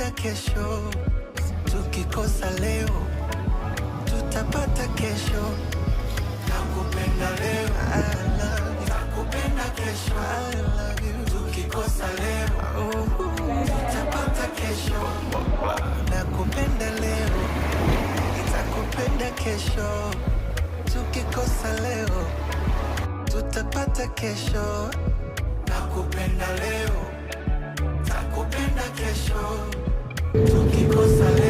nakupenda kesho, tukikosa leo tutapata kesho. Nakupenda leo, I love you. Nakupenda kesho, I love you. Tukikosa leo tutapata kesho. Nakupenda leo, nitakupenda kesho. Tukikosa leo tutapata kesho. Nakupenda leo, takupenda kesho. Tukikosa leo